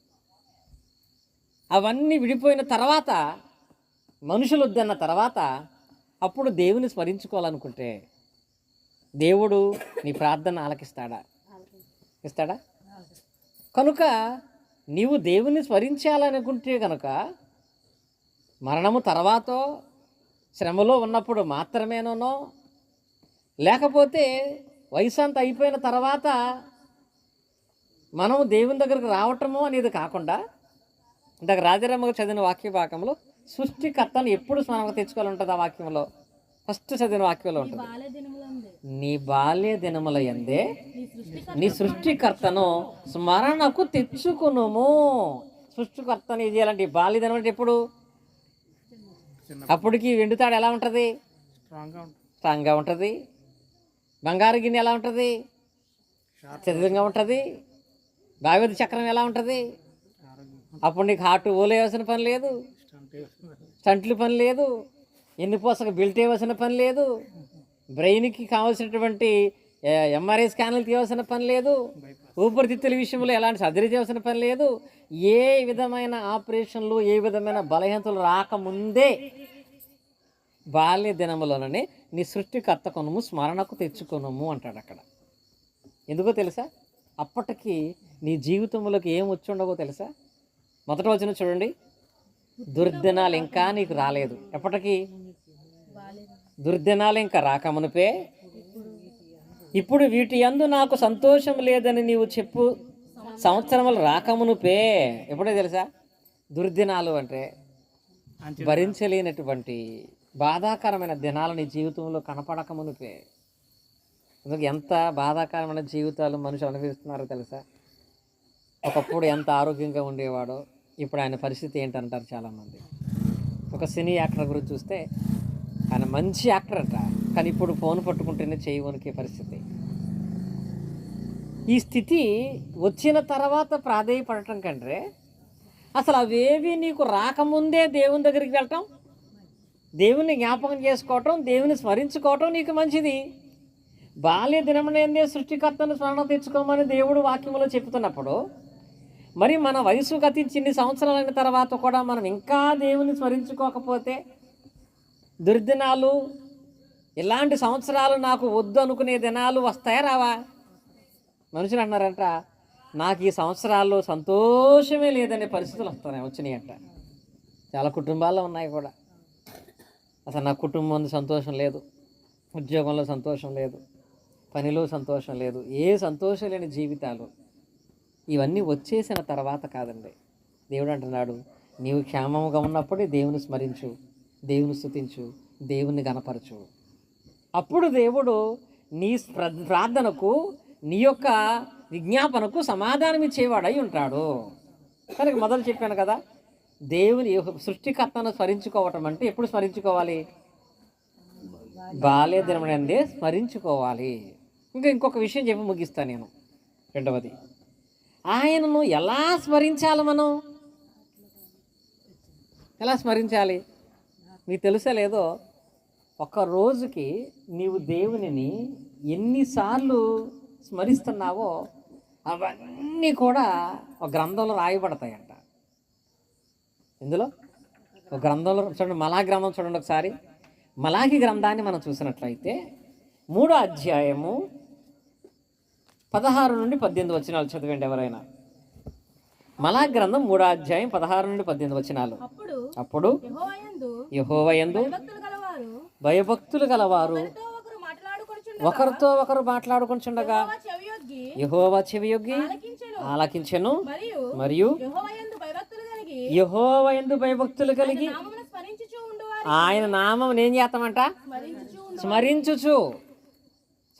అవన్నీ విడిపోయిన తర్వాత, మనుషులు వద్దన్న తర్వాత, అప్పుడు దేవుని స్మరించుకోవాలనుకుంటే దేవుడు నీ ప్రార్థన ఆలకిస్తాడా? ఇస్తాడా? కనుక నీవు దేవుని స్మరించాలనుకుంటే కనుక మరణము తర్వాతో, శ్రమలో ఉన్నప్పుడు మాత్రమేనో, లేకపోతే వయసు అంతా అయిపోయిన తర్వాత మనం దేవుని దగ్గరకు రావటము అనేది కాకుండా, ఇందాక రాజారామకు చదివిన వాక్య భాగంలో సృష్టికర్తను ఎప్పుడు స్మరణకు తెచ్చుకోవాలంటుంది. ఆ వాక్యంలో ఫస్ట్ చదివిన వాక్యంలో ఉంటుంది, నీ బాల్య దినముల యందే నీ సృష్టికర్తను స్మరణకు తెచ్చుకునుము. సృష్టికర్తను ఏం చేయాలంటే ఈ బాల్య దినం అంటే ఎప్పుడు? అప్పటికి వెండి తాడు ఎలా ఉంటుంది? స్ట్రాంగ్గా ఉంటుంది. బంగారు గిన్నె ఎలా ఉంటుంది? చదువుగా ఉంటుంది. బావి చక్రం ఎలా ఉంటుంది? అప్పుడు నీకు హార్ట్ ఓలు వేయాల్సిన పని లేదు, స్టంట్లు పని లేదు, ఎన్ని పోసక బెల్ట్ వేయాల్సిన పని లేదు, బ్రెయిన్కి కావాల్సినటువంటి ఎంఆర్ఐ స్కాన్లు తీయవలసిన పని లేదు, ఊపిరితిత్తుల విషయంలో ఎలాంటి సర్జరీ చేయాల్సిన పని లేదు. ఏ విధమైన ఆపరేషన్లు, ఏ విధమైన బలహీనతలు రాకముందే బాల్య దినములోనే నీ సృష్టికర్తకును స్మరణకు తెచ్చుకునము అంటాడు అక్కడ. ఎందుకో తెలుసా? అప్పటికి నీ జీవితంలోకి ఏం వచ్చి ఉండవో తెలుసా? మొదట వచ్చిన చూడండి, దుర్దినాలు ఇంకా నీకు రాలేదు. ఎప్పటికీ? దుర్దినాలు ఇంకా రాకమునిపే ఇప్పుడు వీటి యందు నాకు సంతోషం లేదని నీవు చెప్పు సంవత్సరములు రాకమునుపే. ఎప్పుడే తెలుసా? దుర్దినాలు అంటే అంచె భరించలేనటువంటి బాధాకరమైన దినాలు నీ జీవితంలో కనపడక మునిపే. అందుకు ఎంత బాధాకరమైన జీవితాలు మనుషులు అనుభవిస్తున్నారో తెలుసా? ఒకప్పుడు ఎంత ఆరోగ్యంగా ఉండేవాడో ఇప్పుడు ఆయన పరిస్థితి ఏంటంటారు చాలామంది. ఒక సినీ యాక్టర్ గురించి చూస్తే ఆయన మంచి యాక్టర్ అంట, కానీ ఇప్పుడు ఫోన్ పట్టుకుంటేనే చేయి వణికే పరిస్థితి. ఈ స్థితి వచ్చిన తర్వాత ప్రాధేయపడటం కంటే అసలు అవేవి నీకు రాకముందే దేవుని దగ్గరికి వెళ్ళటం, దేవుని జ్ఞాపకం చేసుకోవటం, దేవుని స్మరించుకోవటం నీకు మంచిది. బాల్య దినమునందే సృష్టికర్తను స్మరణ తెచ్చుకోమని దేవుడు వాక్యంలో చెప్తున్నప్పుడు, మరి మన వయసు గతించి ఇన్ని సంవత్సరాలైన తర్వాత కూడా మనం ఇంకా దేవుని స్మరించుకోకపోతే దుర్దినాలు, ఇలాంటి సంవత్సరాలు నాకు వద్దు అనుకునే దినాలు వస్తాయా రావా? మనుషులు అన్నారంట, నాకు ఈ సంవత్సరాల్లో సంతోషమే లేదనే పరిస్థితులు వచ్చినాయంట. చాలా కుటుంబాల్లో ఉన్నాయి కూడా. అసలు నా కుటుంబం సంతోషం లేదు, ఉద్యోగంలో సంతోషం లేదు, పనిలో సంతోషం లేదు, ఏ సంతోషం లేని జీవితాలు. ఇవన్నీ వచ్చేసిన తర్వాత కాదండి. దేవుడు అంటున్నాడు, నీవు క్షేమముగా ఉన్నప్పుడే దేవుని స్మరించు, దేవుని స్తుతించు, దేవుని గణపరచు. అప్పుడు దేవుడు నీ ప్రార్థనకు, నీ యొక్క విజ్ఞాపనకు సమాధానం ఇచ్చేవాడై ఉంటాడు. కనుక మొదలు చెప్పాను కదా, దేవుని సృష్టికర్తను స్మరించుకోవటం అంటే ఎప్పుడు స్మరించుకోవాలి? బాల్య దినమునందే స్మరించుకోవాలి. ఇంకొక విషయం చెప్పి ముగిస్తాను నేను. రెండవది, ఆయనను ఎలా స్మరించాలి? మనం ఎలా స్మరించాలి? మీకు తెలుసా లేదో, ఒక రోజుకి నీవు దేవునిని ఎన్నిసార్లు స్మరిస్తున్నావో అవన్నీ కూడా ఒక గ్రంథంలో రాయబడతాయంట. ఇందులో ఒక గ్రంథంలో చూడండి, మలాకి గ్రంథం చూడండి ఒకసారి. మలాకి గ్రంథాన్ని మనం చూసినట్లయితే 3వ అధ్యాయము 16 నుండి 18 వచనాలు చదివండి ఎవరైనా. మలాకి గ్రంథం 3వ అధ్యాయం 16 నుండి 18 వచనాలు. అప్పుడు యెహోవా యందు భయభక్తులు గలవారు ఒకరితో ఒకరు మాట్లాడుకొనుచుండగా యెహోవా చెవియొగ్గి ఆలకించెను, మరియు యెహోవా యందు భయభక్తులు కలిగి ఆయన నామం ఏం చేస్తామంట? స్మరించుచు.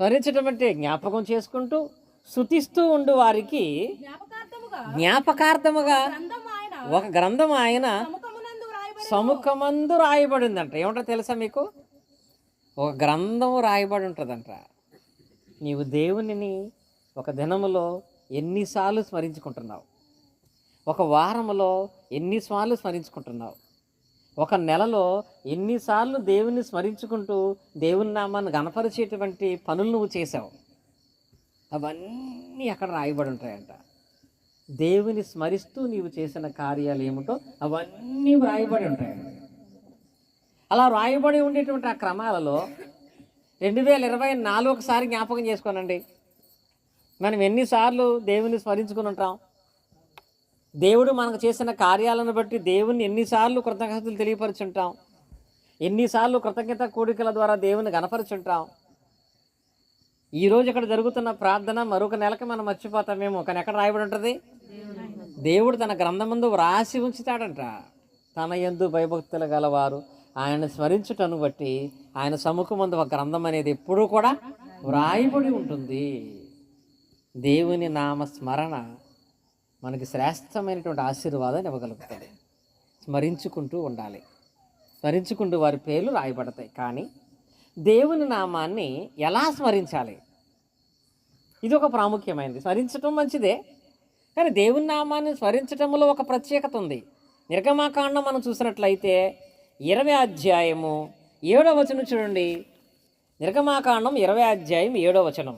స్మరించటం అంటే జ్ఞాపకం చేసుకుంటూ స్తుతిస్తూ ఉండు వారికి జ్ఞాపకార్థముగా ఒక గ్రంథం ఆయన సముఖమందు రాయబడిందంట. ఏమంటో తెలుసా మీకు? ఒక గ్రంథం రాయబడి ఉంటుందంట. నీవు దేవునిని ఒక దినములో ఎన్నిసార్లు స్మరించుకుంటున్నావు? ఒక వారములో ఎన్నిసార్లు స్మరించుకుంటున్నావు? ఒక నెలలో ఎన్నిసార్లు దేవుని స్మరించుకుంటూ దేవుని నామాన్ని గణపరిచేటువంటి పనులు నువ్వు చేసావు? అవన్నీ అక్కడ రాయబడి ఉంటాయంట. దేవుని స్మరిస్తూ నీవు చేసిన కార్యాలు ఏమిటో అవన్నీ రాయబడి ఉంటాయంట. అలా రాయబడి ఉండేటువంటి ఆ క్రమాలలో 2024 ఒకసారి జ్ఞాపకం చేసుకోనండి. మనం ఎన్నిసార్లు దేవుని స్మరించుకుని ఉంటాం? దేవుడు మనకు చేసిన కార్యాలను బట్టి దేవుని ఎన్నిసార్లు కృతజ్ఞతలు తెలియపరుచుంటాం? ఎన్నిసార్లు కృతజ్ఞత కూడికల ద్వారా దేవుని గణపరుచుంటాం? ఈరోజు ఇక్కడ జరుగుతున్న ప్రార్థన మరొక నెలకి మనం మర్చిపోతామేమో, కానీ ఎక్కడ రాయబడి ఉంటుంది? దేవుడు తన గ్రంథమందు వ్రాసి ఉంచుతాడంట. తన యందు భయభక్తులు గలవారు ఆయన స్మరించుటను బట్టి ఆయన సముఖమందు ఒక గ్రంథం అనేది ఎప్పుడూ కూడా వ్రాయబడి ఉంటుంది. దేవుని నామ స్మరణ మనకి శ్రేష్టమైనటువంటి ఆశీర్వాదాన్ని ఇవ్వగలుగుతుంది. స్మరించుకుంటూ ఉండాలి. స్మరించుకుంటూ వారి పేర్లు రాయబడతాయి. కానీ దేవుని నామాన్ని ఎలా స్మరించాలి? ఇది ఒక ప్రాముఖ్యమైనది. స్మరించటం మంచిదే, కానీ దేవుని నామాన్ని స్మరించటంలో ఒక ప్రత్యేకత ఉంది. నిర్గమాకాండం మనం చూసినట్లయితే 20వ అధ్యాయము 7వ వచనం చూడండి. నిర్గమాకాండం 20వ అధ్యాయం 7వ వచనం.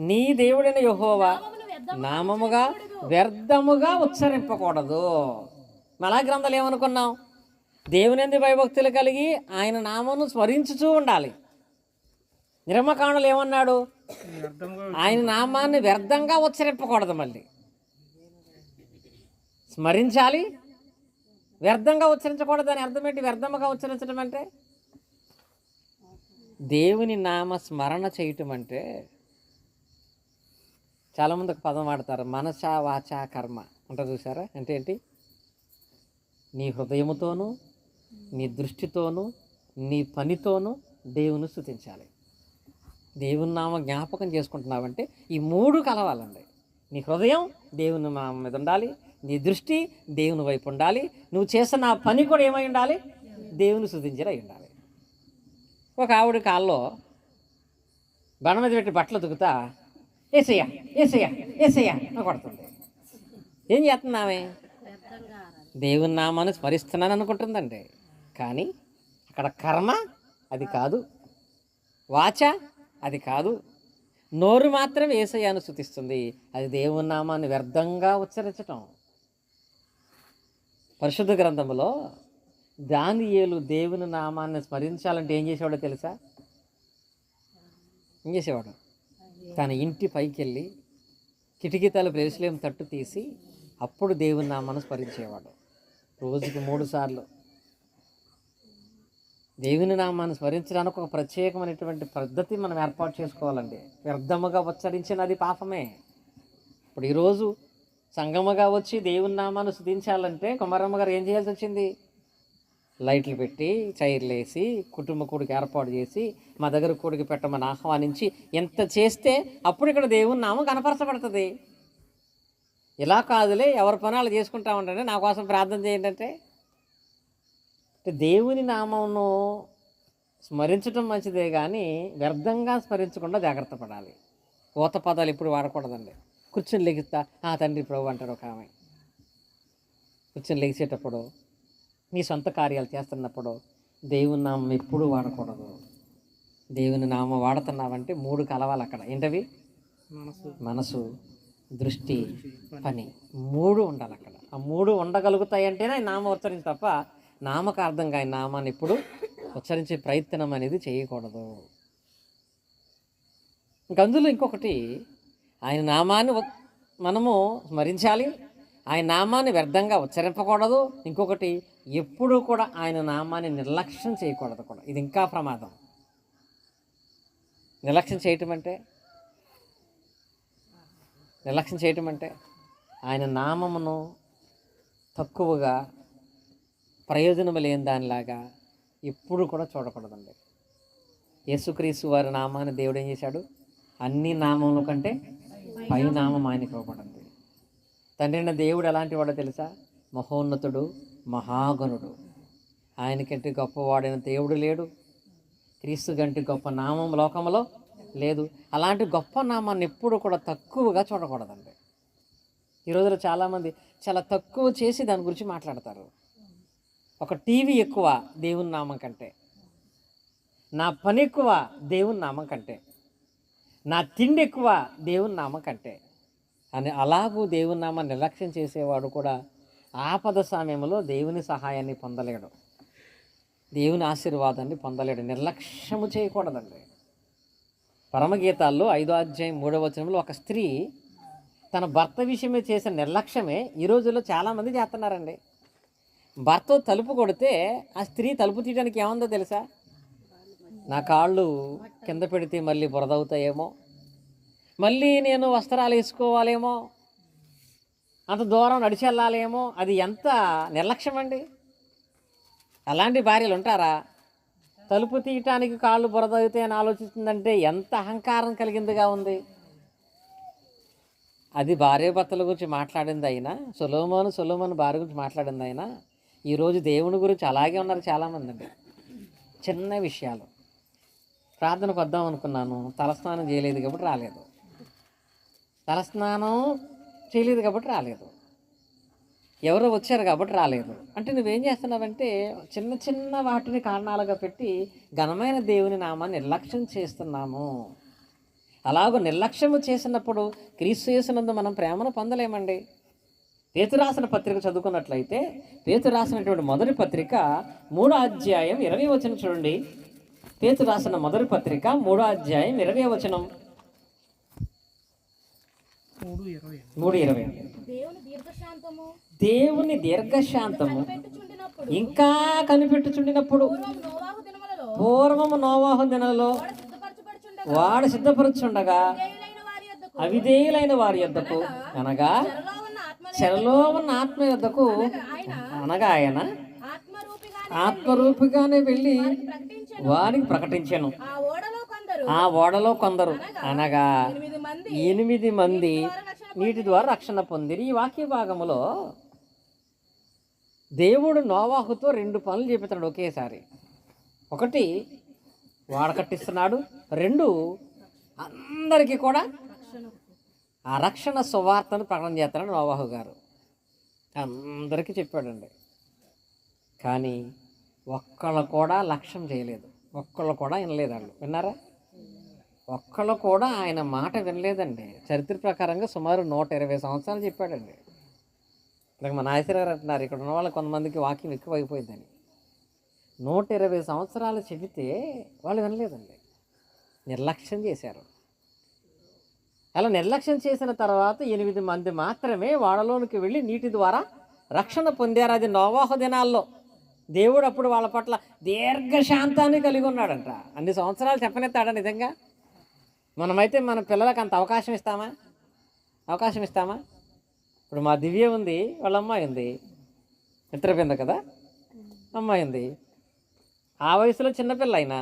నీ దేవుడైన యెహోవా నామముగా వ్యర్థముగా ఉచ్చరింపకూడదు. మలాకి గ్రంథాలు ఏమనుకున్నాం? దేవుని భయభక్తులు కలిగి ఆయన నామమును స్మరించుతూ ఉండాలి. నిర్గమాకాండలు ఏమన్నాడు? ఆయన నామాన్ని వ్యర్థంగా ఉచ్చరింపకూడదు. మళ్ళీ స్మరించాలి, వ్యర్థంగా ఉచ్చరించకూడదు. అని అర్థం ఏంటి? వ్యర్థముగా ఉచ్చరించడం అంటే దేవుని నామ స్మరణ చేయటం అంటే, చాలామంది ఒక పదం వాడతారు, మనస వాచ కర్మ అంట. చూసారా? అంటే ఏంటి? నీ హృదయముతోనూ, నీ దృష్టితోనూ, నీ పనితోనూ దేవుని స్తుతించాలి. దేవుని నామ జ్ఞాపకం చేసుకుంటున్నావంటే ఈ 3 కలవాలండి. నీ హృదయం దేవుని నామం మీద ఉండాలి, నీ దృష్టి దేవుని వైపు ఉండాలి, నువ్వు చేసిన ఆ పని కూడా ఏమై ఉండాలి, దేవుని స్తుతించేలా అయి ఉండాలి. ఒక ఆవిడ కాల్లో బండ మీద పెట్టి బట్టలు ఉతుకుతా ఏసయ్యా ఏసయ్యా ఏసయ్యా అని కొడుతుంది. ఏం చేస్తున్నామే? దేవుని నామాన్ని స్మరిస్తున్నాను అనుకుంటుందండి. కానీ అక్కడ కర్మ అది కాదు, వాచ అది కాదు, నోరు మాత్రం యేసయ్యను స్తుతిస్తుంది. అది దేవుని నామాన్ని వ్యర్థంగా ఉచ్చరించటం. పరిశుద్ధ గ్రంథంలో దానియేలు దేవుని నామాన్ని స్మరించాలంటే ఏం చేసేవాడో తెలుసా? ఏం చేసేవాడు? తన ఇంటి పైకి వెళ్ళి కిటికీ తలుపు యెరూషలేము తట్టు తీసి అప్పుడు దేవుని నామాన్ని స్మరించేవాడు. రోజుకి 3 సార్లు దేవుని నామాన్ని స్మరించడానికి ఒక ప్రత్యేకమైనటువంటి పద్ధతి మనం ఏర్పాటు చేసుకోవాలండి. వ్యర్థముగా ఉచ్చరించినది పాపమే. ఇప్పుడు ఈరోజు సంగముగా వచ్చి దేవుని నామాన్ని స్తుతించాలంటే కుమారమ్మ గారు ఏం చేయాల్సి వచ్చింది? లైట్లు పెట్టి, చైర్లు వేసి, కుటుంబ కూడికి ఏర్పాటు చేసి, మా దగ్గర కూడికి పెట్టమని ఆహ్వానించి ఎంత చేస్తే అప్పుడు ఇక్కడ దేవుని నామం కనపరచబడుతుంది. ఇలా కాదులే, ఎవరి పనాలు చేసుకుంటా ఉండండి, నా కోసం ప్రార్థన చేయండి అంటే దేవుని నామమును స్మరించడం మంచిదే కానీ వ్యర్థంగా స్మరించకుండా జాగ్రత్త పడాలి. ఊత పదాలు ఎప్పుడు వాడకూడదండి. కూర్చొని లెగిస్తా తండ్రి ప్రభు అంటారు ఒక ఆమె. కూర్చొని లెగిసేటప్పుడు, నీ సొంత కార్యాలు చేస్తున్నప్పుడు దేవుని నామం ఎప్పుడూ వాడకూడదు. దేవుని నామం వాడుతున్నావంటే 3 కలవాలి అక్కడ. ఏంటవి? మనసు, దృష్టి, పని 3 ఉండాలి అక్కడ. ఆ 3 ఉండగలుగుతాయంటేనే ఆయన నామం ఉచ్చరించి తప్ప నామకార్థంగా ఆయన నామాన్ని ఎప్పుడు ఉచ్చరించే ప్రయత్నం అనేది చేయకూడదు. అందులో ఇంకొకటి, ఆయన నామాన్ని మనము స్మరించాలి, ఆయన నామాన్ని వ్యర్థంగా ఉచ్చరింపకూడదు. ఇంకొకటి, ఎప్పుడూ కూడా ఆయన నామాన్ని నిర్లక్ష్యం చేయకూడదు కూడా. ఇది ఇంకా ప్రమాదం. నిర్లక్ష్యం చేయటం అంటే ఆయన నామమును తక్కువగా, ప్రయోజనం లేని దానిలాగా ఎప్పుడు కూడా చూడకూడదండి. యేసుక్రీస్తు వారి నామాన్ని దేవుడు ఏం చేశాడు? అన్ని నామముల కంటే పై నామం ఆయనకి ఇవ్వబడింది. తండ్రి అయిన దేవుడు ఎలాంటి వాడో తెలుసా? మహోన్నతుడు, మహాగణుడు. ఆయనకంటే గొప్పవాడైన దేవుడు లేడు. క్రీస్తు కంటే గొప్ప నామం లోకంలో లేదు. అలాంటి గొప్ప నామాన్ని ఎప్పుడు కూడా తక్కువగా చూడకూడదండి. ఈ రోజుల్లో చాలామంది చాలా తక్కువ చేసి దాని గురించి మాట్లాడతారు. ఒక టీవీ ఎక్కువ దేవుని నామం కంటే, నా పని ఎక్కువ దేవుని నామం కంటే, నా తిండి ఎక్కువ దేవుని నామం కంటే అని అలాగూ దేవుని నామాన్ని నిర్లక్ష్యం చేసేవాడు కూడా ఆపద సమయంలో దేవుని సహాయాన్ని పొందలేడు, దేవుని ఆశీర్వాదాన్ని పొందలేడు. నిర్లక్ష్యము చేయకూడదండి. పరమగీతాల్లో 5వ అధ్యాయం 3వ వచనంలో ఒక స్త్రీ తన భర్త విషయమే చేసిన నిర్లక్ష్యమే ఈ రోజుల్లో చాలామంది చేస్తున్నారండి. భర్త తలుపు కొడితే ఆ స్త్రీ తలుపు తీయడానికి ఏముందో తెలుసా? నా కాళ్ళు కింద పెడితే మళ్ళీ బురదవుతాయేమో, మళ్ళీ నేను వస్త్రాలు వేసుకోవాలేమో, అంత దూరం నడిచి వెళ్ళాలేమో. అది ఎంత నిర్లక్ష్యం అండి! అలాంటి భార్యలు ఉంటారా? తలుపు తీయటానికి కాళ్ళు బురదవుతాయి అని ఆలోచిస్తుందంటే ఎంత అహంకారం కలిగిందిగా ఉంది. అది భార్యాభర్తల గురించి మాట్లాడింది అయినా, సొలొమోను భార్య గురించి మాట్లాడింది అయినా, ఈరోజు దేవుని గురించి అలాగే ఉన్నారు చాలామంది అండి. చిన్న విషయాలు, ప్రార్థనకు వద్దాం అనుకున్నాను, తలస్నానం చేయలేదు కాబట్టి రాలేదు, ఎవరో వచ్చారు కాబట్టి రాలేదు అంటే నువ్వేం చేస్తున్నావంటే చిన్న చిన్న వాటిని కారణాలుగా పెట్టి ఘనమైన దేవుని నామాన్ని నిర్లక్ష్యం చేస్తున్నాము. అలాగూ నిర్లక్ష్యము చేసినప్పుడు క్రీస్తు యేసునందు మనం ప్రేమను పొందలేమండి. పేతురు రాసిన పత్రిక చదువుకున్నట్లయితే, పేతురు రాసినటువంటి మొదటి పత్రిక 3వ అధ్యాయం 20వ వచనం చూడండి. పేతురు రాసిన మొదటి పత్రిక 3వ అధ్యాయం 20వ వచనం. 3:20. దేవుని దీర్ఘశాంతము ఇంకా కనిపెట్టుచుండినప్పుడు పూర్వము నోవాహు దినాలలో వాడు సిద్ధపరచుండగా అవిధేయులైన వారి యొద్దకు అనగా చెరలో ఉన్న ఆత్మ యొద్దకు ఆయన అనగా ఆయన ఆత్మరూపిగానే ఆత్మరూపిగానే వెళ్ళి ప్రకటించెను. వారికి ప్రకటించెను. ఆ ఓడలో కొందరు ఆ ఓడలో కొందరు అనగా 8 మంది నీటి ద్వారా రక్షణ పొందిరి. ఈ వాక్య భాగములో దేవుడు నోవాహుతో 2 పనులు చెబుతున్నాడు ఒకేసారి. ఒకటి వాడ కట్టిస్తున్నాడు, 2 అందరికీ కూడా ఆ రక్షణ సువార్తను ప్రకటన చేస్తున్నాడు నోవాహు గారు. అందరికీ చెప్పాడండి. కానీ ఒక్కళ్ళు కూడా లక్ష్యం చేయలేదు, ఒక్కళ్ళు కూడా వినలేదు. వాళ్ళు విన్నారా? ఒక్కళ్ళు కూడా ఆయన మాట వినలేదండి. చరిత్ర ప్రకారంగా సుమారు 120 సంవత్సరాలు చెప్పాడండి. ఇలాగ మన నాయసరి గారు అంటున్నారు, ఇక్కడ ఉన్న వాళ్ళకి కొంతమందికి వాక్యం ఎక్కువైపోయిందని. 120 సంవత్సరాలు చెబితే వాళ్ళు వినలేదండి, నిర్లక్ష్యం చేశారు. అలా నిర్లక్ష్యం చేసిన తర్వాత 8 మంది మాత్రమే వాడలోనికి వెళ్ళి నీటి ద్వారా రక్షణ పొందారు. అది నోవాహు దినాల్లో. దేవుడు అప్పుడు వాళ్ళ పట్ల దీర్ఘశాంతాన్ని కలిగి ఉన్నాడంట. అన్ని సంవత్సరాలు చెప్పనెత్తాడా నిజంగా? మనమైతే మన పిల్లలకు అంత అవకాశం ఇస్తామా? ఇప్పుడు మా దివ్య ఉంది, వాళ్ళ అమ్మాయి ఉంది, మిత్రపింద కదా, అమ్మాయి ఉంది. ఆ వయసులో చిన్నపిల్ల అయినా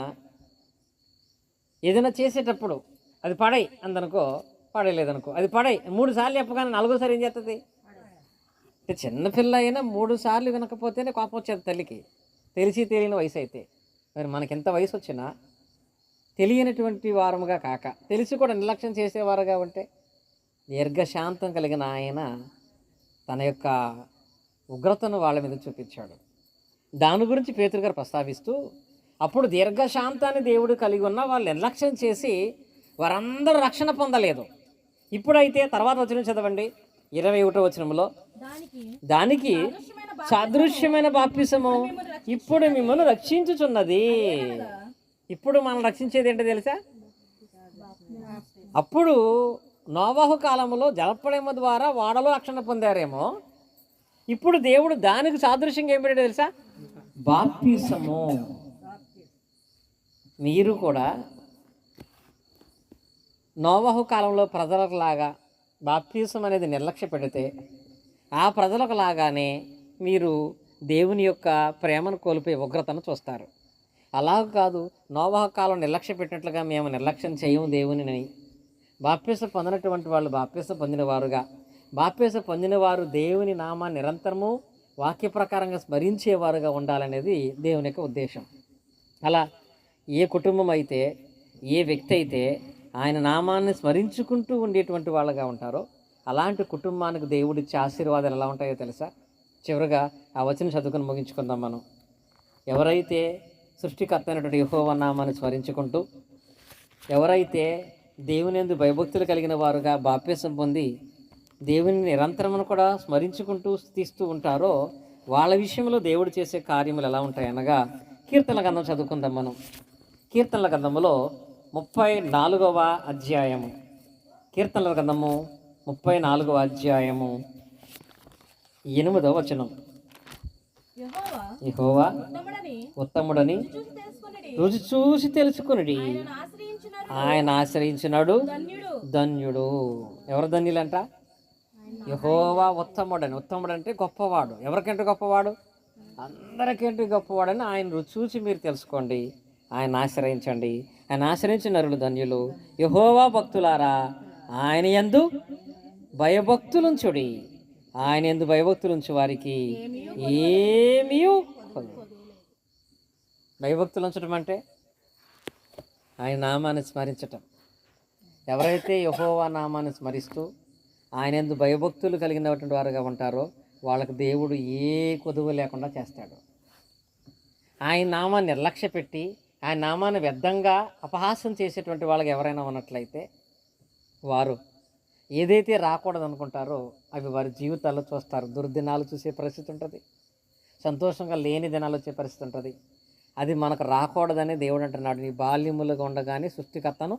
ఏదైనా చేసేటప్పుడు అది పడై అందనుకో, పడలేదనుకో, అది పడై 3 సార్లు చెప్పగానే 4సారి ఏం చేస్తుంది? అంటే చిన్నపిల్ల అయినా 3 సార్లు వినకపోతేనే కోపం వచ్చేది తల్లికి, తెలియని వయసు అయితే. మరి మనకెంత వయసు వచ్చినా తెలియనటువంటి వారముగా కాక తెలిసి కూడా నిర్లక్ష్యం చేసేవారుగా ఉంటే దీర్ఘశాంతం కలిగిన ఆయన తన యొక్క ఉగ్రతను వాళ్ళ మీద చూపించాడు. దాని గురించి పేతురు గారు ప్రస్తావిస్తూ, అప్పుడు దీర్ఘశాంతాన్ని దేవుడు కలిగి ఉన్న వాళ్ళు నిర్లక్ష్యం చేసి వారందరూ రక్షణ పొందలేదు. ఇప్పుడైతే తర్వాత వచనం చదవండి, 21వ వచనంలో, దానికి సాదృశ్యమైన బాప్తిసము ఇప్పుడు మిమ్మల్ని రక్షించుచున్నది. ఇప్పుడు మనం రక్షించేది ఏంటో తెలుసా? అప్పుడు నోవాహు కాలంలో జలప్రళయము ద్వారా వాడలో రక్షణ పొందారేమో, ఇప్పుడు దేవుడు దానికి సాదృశ్యంగా ఏం పెట్టాడో తెలుసా? బాప్తిసము. మీరు కూడా నోవాహు కాలంలో ప్రజలకు లాగా బాప్తిసం అనేది నిర్లక్ష్య పెడితే ఆ ప్రజలకు లాగానే మీరు దేవుని యొక్క ప్రేమను కోల్పోయే ఉగ్రతను చూస్తారు. అలా కాదు, నోవాహు కాలం నిర్లక్ష్య పెట్టినట్లుగా మేము నిర్లక్ష్యం చేయము దేవునిని. బాప్తిసం పొందినటువంటి వాళ్ళు బాప్తిసం పొందినవారుగా, బాప్తిసం పొందినవారు దేవుని నామాన్ని నిరంతరము వాక్య ప్రకారంగా స్మరించేవారుగా ఉండాలనేది దేవుని యొక్క ఉద్దేశం. అలా ఏ కుటుంబం అయితే, ఏ వ్యక్తి అయితే ఆయన నామాన్ని స్మరించుకుంటూ ఉండేటువంటి వాళ్ళగా ఉంటారో అలాంటి కుటుంబానికి దేవుడిచ్చే ఆశీర్వాదాలు ఎలా ఉంటాయో తెలుసా? చివరిగా ఆ వచనం చదువుకొని ముగించుకుందాం మనం. ఎవరైతే సృష్టికర్త అయినటువంటి యెహోవా నామాన్ని స్మరించుకుంటూ, ఎవరైతే దేవుని యందు భయభక్తులు కలిగిన వారుగా బాప్తిసం పొంది దేవుని నిరంతరమును కూడా స్మరించుకుంటూ స్తుతిస్తూ ఉంటారో వాళ్ళ విషయంలో దేవుడు చేసే కార్యములు ఎలా ఉంటాయనగా, కీర్తనల గ్రంథం చదువుకుందాం మనం. కీర్తనల గ్రంథములో 34వ అధ్యాయము, కీర్తనల గ్రంథము 34వ అధ్యాయము 8వ వచనం. యెహోవా ఉత్తముడని రుచి చూసి తెలుసుకుని ఆయన ఆశ్రయించినాడు ధన్యుడు. ఎవరు ధన్యులంట? యెహోవా ఉత్తముడని. ఉత్తముడంటే గొప్పవాడు. ఎవరికంటే గొప్పవాడు? అందరికంటే గొప్పవాడని ఆయన రుచి చూసి మీరు తెలుసుకోండి, ఆయన ఆశ్రయించండి. ఆయన ఆశ్రయించిన నరులు ధన్యులు. యెహోవా భక్తులారా, ఆయన యందు భయభక్తులుంచుడి. ఆయన యందు భయభక్తులుంచు వారికి ఏమీ భయభక్తులు ఉంచడం అంటే ఆయన నామాన్ని స్మరించటం. ఎవరైతే యెహోవా నామాన్ని స్మరిస్తూ ఆయన యందు భయభక్తులు కలిగినటువంటి వారుగా ఉంటారో వాళ్ళకి దేవుడు ఏ కొదువు లేకుండా చేస్తాడు. ఆయన నామాన్ని నిర్లక్ష్య పెట్టి ఆయన నామాన్ని వ్యర్థంగా అపహాస్యం చేసేటువంటి వాళ్ళకి ఎవరైనా ఉన్నట్లయితే వారు ఏదైతే రాకూడదు అనుకుంటారో అవి వారి జీవితాల్లో చూస్తారు. దుర్దినాలు చూసే పరిస్థితి ఉంటుంది, సంతోషంగా లేని దినాలు వచ్చే పరిస్థితి ఉంటుంది. అది మనకు రాకూడదని దేవుడు అంటున్నాడు, నీ బాల్యములుగా ఉండగానే సృష్టికర్తను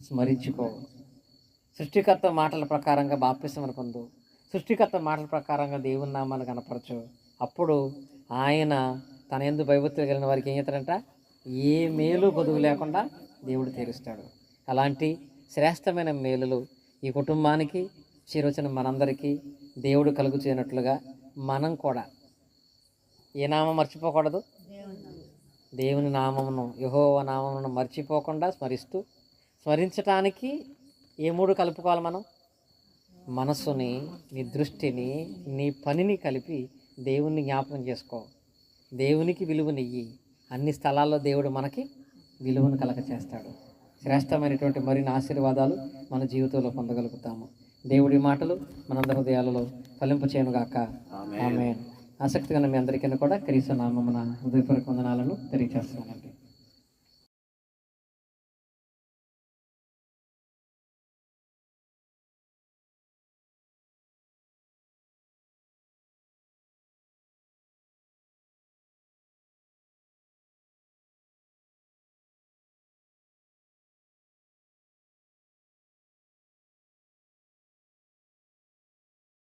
స్మరించుకో. సృష్టికర్త మాటల ప్రకారంగా బాప్తిసం పొందు. సృష్టికర్త మాటల ప్రకారంగా దేవుని నామాన్ని కనపరచు. అప్పుడు ఆయన తన యందు భయభక్తులు కలిగిన వారికి ఏం చేస్తాడంట? ఏ మేలు కొదువు లేకుండా దేవుడు తీరుస్తాడు. అలాంటి శ్రేష్టమైన మేలులు ఈ కుటుంబానికి, శిరోచన మనందరికీ దేవుడు కలుగు చేయనట్లుగా మనం కూడా ఏ నామం మర్చిపోకూడదు? దేవుని నామమును, యెహోవా నామమును మర్చిపోకుండా స్మరించటానికి ఏ 3 కలుపుకోవాలి మనం? మనస్సుని, నీ దృష్టిని, నీ పనిని కలిపి దేవుణ్ణి జ్ఞాపకం చేసుకో. దేవునికి విలువనియ్యి. అన్ని స్థలాల్లో దేవుడు మనకి విలువను కలగ చేస్తాడు. శ్రేష్టమైనటువంటి మరిన్ని ఆశీర్వాదాలు మన జీవితంలో పొందగలుగుతాము. దేవుడి మాటలు మనందరి హృదయాలలో ఫలింపచేయునుగాక. ఆమేన్. ఆసక్తిగా మీ అందరికీ కూడా క్రీస్తు నామమున హృదయపూర్వక వందనాలను తెలియజేస్తున్నానండి.